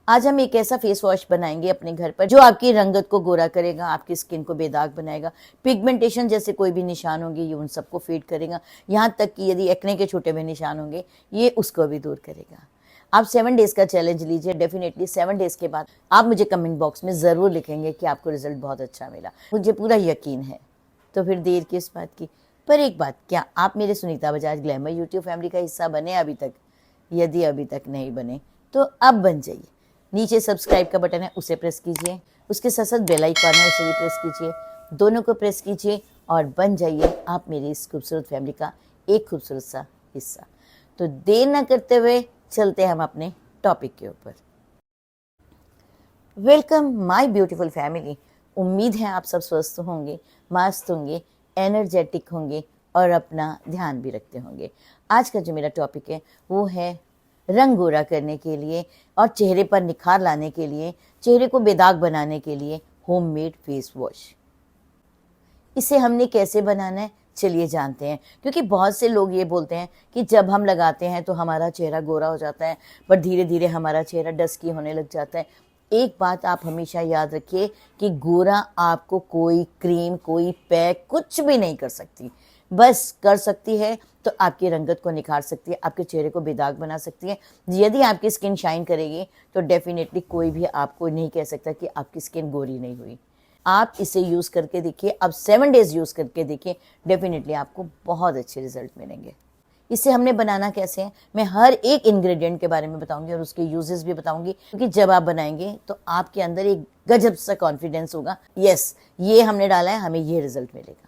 आज हम एक ऐसा फेस वॉश बनाएंगे अपने घर पर जो आपकी रंगत को गोरा करेगा, आपकी स्किन को बेदाग बनाएगा, पिगमेंटेशन जैसे कोई भी निशान होंगे ये उन सबको फेड करेगा, यहाँ तक कि यदि एक्ने के छोटे भी निशान होंगे ये उसको भी दूर करेगा। आप 7 डेज का चैलेंज लीजिए, डेफिनेटली 7 डेज के बाद आप मुझे कमेंट बॉक्स में ज़रूर लिखेंगे कि आपको रिजल्ट बहुत अच्छा मिला, मुझे पूरा यकीन है। तो फिर देर किस बात की। पर एक बात, क्या आप मेरे Sunita Bajaj glamour YouTube family का हिस्सा बने अभी तक? यदि अभी तक नहीं बने तो अब बन जाइए। नीचे सब्सक्राइब का बटन है उसे प्रेस कीजिए, उसके साथ साथ बेल आइकन है उसे भी प्रेस कीजिए, दोनों को प्रेस कीजिए और बन जाइए आप मेरी इस खूबसूरत फैमिली का एक खूबसूरत सा हिस्सा। तो देर न करते हुए चलते हम अपने टॉपिक के ऊपर। Welcome my beautiful family. उम्मीद है आप सब स्वस्थ होंगे, मस्त होंगे, एनर्जेटिक होंगे और अपना ध्यान भी रखते होंगे। आज का जो मेरा टॉपिक है वो है रंग गोरा करने के लिए और चेहरे पर निखार लाने के लिए, चेहरे को बेदाग बनाने के लिए होममेड फेस वॉश। इसे हमने कैसे बनाना है चलिए जानते हैं, क्योंकि बहुत से लोग ये बोलते हैं कि जब हम लगाते हैं तो हमारा चेहरा गोरा हो जाता है, पर धीरे धीरे हमारा चेहरा डस्की होने लग जाता है। एक बात आप हमेशा याद रखिए कि गोरा आपको कोई क्रीम, कोई पैक कुछ भी नहीं कर सकती। बस कर सकती है तो आपकी रंगत को निखार सकती है, आपके चेहरे को बेदाग बना सकती है। यदि आपकी स्किन शाइन करेगी तो डेफिनेटली कोई भी आपको नहीं कह सकता कि आपकी स्किन गोरी नहीं हुई। आप इसे यूज़ करके देखिए, अब 7 डेज यूज़ करके देखिए, डेफिनेटली आपको बहुत अच्छे रिजल्ट मिलेंगे। इसे हमने बनाना कैसे है, मैं हर एक इंग्रेडिएंट के बारे में बताऊंगी और उसके यूजेस भी बताऊंगी, क्योंकि जब आप बनाएंगे तो आपके अंदर एक गजब सा कॉन्फिडेंस होगा, यस ये हमने डाला है, हमें ये रिजल्ट मिलेगा।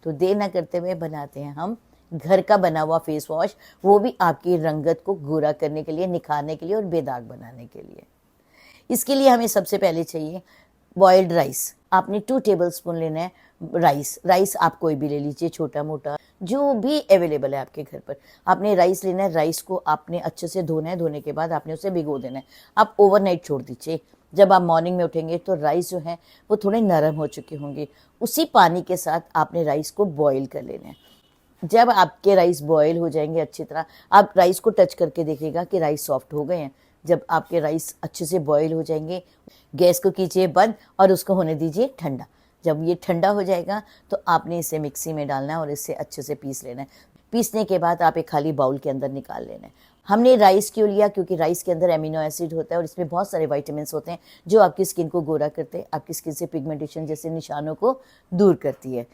तो देर ना करते हुए बनाते हैं हम घर का बना हुआ फेस वॉश, वो भी आपकी रंगत को गोरा करने के लिए, निखारने के लिए और बेदाग बनाने के लिए। इसके लिए हमें सबसे पहले चाहिए बॉइल्ड राइस। आपने 2 टेबलस्पून लेना है राइस आप कोई भी ले लीजिए, छोटा मोटा जो भी अवेलेबल है आपके घर पर। आपने राइस लेना है, राइस को आपने अच्छे से धोना है, धोने के बाद आपने उसे भिगो देना है। आप ओवरनाइट छोड़ दीजिए, जब आप मॉर्निंग में उठेंगे तो राइस जो है वो थोड़े नरम हो चुके होंगे। उसी पानी के साथ आपने राइस को बॉईल कर लेना है। जब आपके राइस बॉईल हो जाएंगे अच्छी तरह, आप राइस को टच करके देखिएगा कि राइस सॉफ्ट हो गए हैं। जब आपके राइस अच्छे से बॉईल हो जाएंगे, गैस को कीजिए बंद और उसको होने दीजिए ठंडा। जब ये ठंडा हो जाएगा तो आपने इसे मिक्सी में डालना है और इसे अच्छे से पीस लेना है। पीसने के बाद आप एक खाली बाउल के अंदर निकाल लेना है। हमने राइस क्यों लिया, क्योंकि राइस के अंदर एमिनो एसिड होता है और इसमें बहुत सारे विटामिन्स होते हैं जो आपकी स्किन को गोरा करते हैं, आपकी स्किन से पिगमेंटेशन जैसे निशानों को दूर करती है।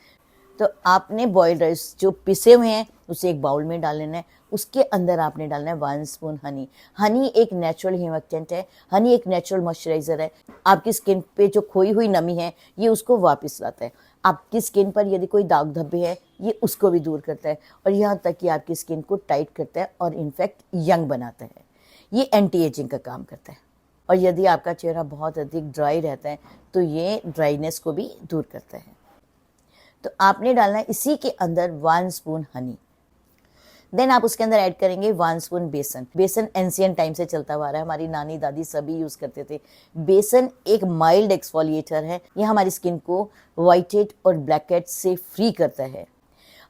तो आपने बॉइल्ड राइस जो पिसे हुए हैं उसे एक बाउल में डाल लेना है। उसके अंदर आपने डालना है 1 स्पून हनी। हनी एक नेचुरल ह्यूमिडेंट है, हनी एक नेचुरल मॉइस्चराइजर है। आपकी स्किन पे जो खोई हुई नमी है ये उसको वापस लाता है। आपकी स्किन पर यदि कोई दाग धब्बे है ये उसको भी दूर करता है और यहाँ तक कि आपकी स्किन को टाइट करता है और इनफैक्ट यंग बनाता है। ये एंटी एजिंग का काम करता है। और यदि आपका चेहरा बहुत अधिक ड्राई रहता है तो ये ड्राइनेस को भी दूर करता है। तो आपने डालना है इसी के अंदर 1 स्पून हनी। देन आप उसके अंदर ऐड करेंगे 1 स्पून बेसन। बेसन एंशिएंट टाइम से चलता हुआ आ रहा है, हमारी नानी दादी सभी यूज करते थे। बेसन एक माइल्ड एक्सफोलिएटर है, ये हमारी स्किन को व्हाइट हेड और ब्लैक हेड से फ्री करता है।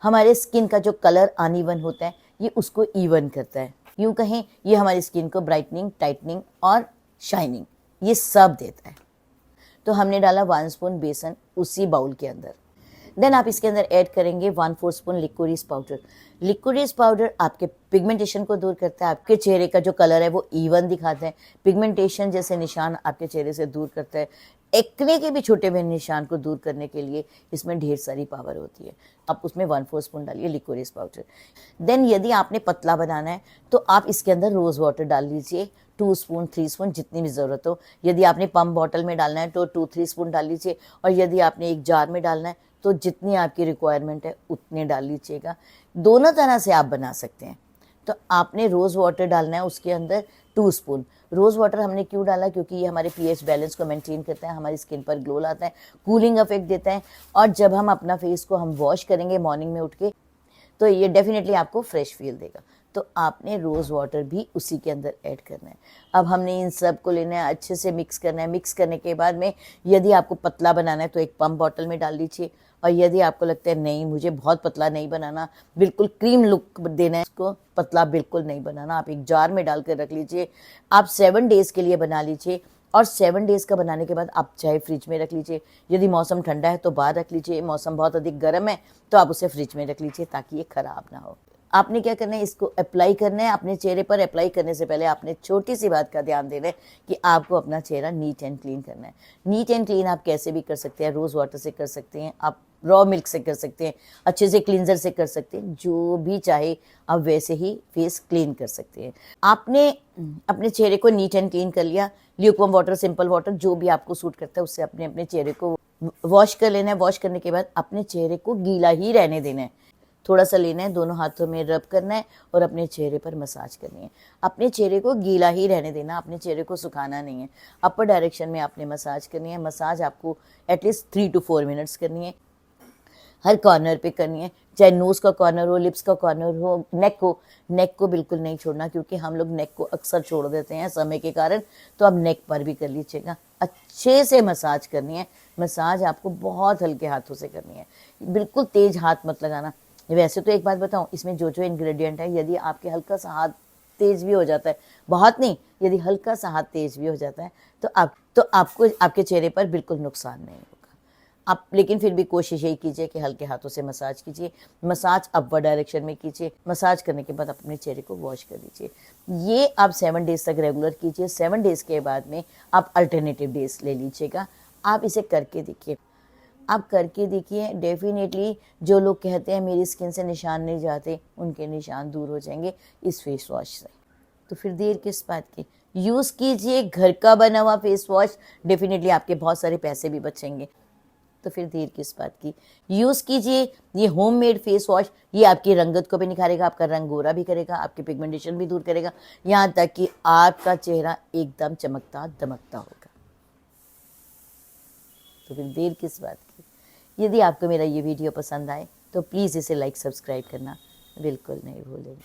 हमारे स्किन का जो कलर अनइवन होता है ये उसको इवन करता है। यूँ कहें ये हमारी स्किन को ब्राइटनिंग, टाइटनिंग और शाइनिंग ये सब देता है। तो हमने डाला 1 स्पून बेसन उसी बाउल के अंदर। देन आप इसके अंदर ऐड करेंगे 1/4 spoon liquorice powder. Liquorice powder आपके पिगमेंटेशन को दूर करता है, आपके चेहरे का जो कलर है वो इवन दिखाता है, पिगमेंटेशन जैसे निशान आपके चेहरे से दूर करता है। एक्ने के भी छोटे बड़े निशान को दूर करने के लिए इसमें ढेर सारी पावर होती है। आप उसमें 1/4 स्पून डालिए लिकोरिस पाउडर। देन यदि आपने पतला बनाना है तो आप इसके अंदर रोज़ वाटर डाल लीजिए, 2 स्पून 3 स्पून जितनी भी ज़रूरत हो। यदि आपने पम्प बॉटल में डालना है तो 2-3 स्पून डाल लीजिए, और यदि आपने एक जार में डालना है तो जितनी आपकी रिक्वायरमेंट है उतने डाल लीजिएगा। दोनों तरह से आप बना सकते हैं। तो आपने रोज़ वाटर डालना है उसके अंदर 2 स्पून। रोज़ वाटर हमने क्यों डाला, क्योंकि ये हमारे पीएच बैलेंस को मेंटेन करता है, हमारी स्किन पर ग्लो लाता है, कूलिंग इफेक्ट देता है। और जब हम अपना फेस को हम वॉश करेंगे मॉर्निंग में उठ के तो ये डेफिनेटली आपको फ्रेश फील देगा। तो आपने रोज़ वाटर भी उसी के अंदर ऐड करना है। अब हमने इन सब को लेना है, अच्छे से मिक्स करना है। मिक्स करने के बाद में यदि आपको पतला बनाना है तो एक पम्प बॉटल में डाल लीजिए, और यदि आपको लगता है नहीं मुझे बहुत पतला नहीं बनाना, बिल्कुल क्रीम लुक देना है इसको, पतला बिल्कुल नहीं बनाना, आप एक जार में डाल कर रख लीजिए। आप 7 डेज़ के लिए बना लीजिए और 7 डेज़ का बनाने के बाद आप चाहे फ्रिज में रख लीजिए। यदि मौसम ठंडा है तो बाहर रख लीजिए, मौसम बहुत अधिक गर्म है तो आप उसे फ्रिज में रख लीजिए ताकि ये ख़राब ना हो। आपने क्या करना है, इसको अप्लाई करना है अपने चेहरे पर। अप्लाई करने से पहले आपने छोटी सी बात का ध्यान देना है कि आपको अपना चेहरा नीट एंड क्लीन करना है। नीट एंड क्लीन आप कैसे भी कर सकते हैं, रोज़ वाटर से कर सकते हैं, आप रॉ मिल्क से कर सकते हैं, अच्छे से क्लींजर से कर सकते हैं, जो भी चाहे आप वैसे ही फेस क्लीन कर सकते हैं। आपने अपने चेहरे को नीट एंड क्लीन कर लिया, ल्यूकवार्म वाटर, सिंपल वाटर, जो भी आपको सूट करता है उससे अपने अपने चेहरे को वॉश कर लेना है। वॉश करने के बाद अपने चेहरे को गीला ही रहने देना है। थोड़ा सा लेना है, दोनों हाथों में रब करना है और अपने चेहरे पर मसाज करनी है। अपने चेहरे को गीला ही रहने देना, अपने चेहरे को सुखाना नहीं है। अपर डायरेक्शन में आपने मसाज करनी है। मसाज आपको एटलीस्ट 3 to 4 मिनट्स करनी है। हर कॉर्नर पे करनी है, चाहे नोज़ का कॉर्नर हो, लिप्स का कॉर्नर हो, नेक हो। नेक को बिल्कुल नहीं छोड़ना क्योंकि हम लोग नेक को अक्सर छोड़ देते हैं समय के कारण, तो आप नेक पर भी कर लीजिएगा। अच्छे से मसाज करनी है। मसाज आपको बहुत हल्के हाथों से करनी है, बिल्कुल तेज हाथ मत लगाना। वैसे तो एक बात बताऊं, इसमें जो जो इंग्रेडिएंट है, यदि आपके हल्का सा हाथ तेज भी हो जाता है, बहुत नहीं, यदि हल्का सा हाथ तेज भी हो जाता है तो आपको आपके चेहरे पर बिल्कुल नुकसान नहीं होगा। आप लेकिन फिर भी कोशिश यही कीजिए कि हल्के हाथों से मसाज कीजिए। मसाज अपवर्ड डायरेक्शन में कीजिए। मसाज करने के बाद अपने चेहरे को वॉश कर लीजिए। ये आप 7 डेज़ तक रेगुलर कीजिए। 7 डेज़ के बाद में आप अल्टरनेटिव डेज ले लीजिएगा। आप इसे करके देखिए, आप करके देखिए, डेफिनेटली जो लोग कहते हैं मेरी स्किन से निशान नहीं जाते, उनके निशान दूर हो जाएंगे इस फेस वॉश से। तो फिर देर किस बात की, यूज़ कीजिए घर का बना हुआ फेस वॉश। डेफिनेटली आपके बहुत सारे पैसे भी बचेंगे, तो फिर देर किस बात की, यूज़ कीजिए ये होममेड फेस वॉश। ये आपकी रंगत को भी निखारेगा, आपका रंग गोरा भी करेगा, आपकी पिगमेंटेशन भी दूर करेगा, यहाँ तक कि आपका चेहरा एकदम चमकता दमकता होगा। तो फिर देर किस बात की। यदि आपको मेरा ये वीडियो पसंद आए तो प्लीज़ इसे लाइक सब्सक्राइब करना बिल्कुल नहीं भूलें।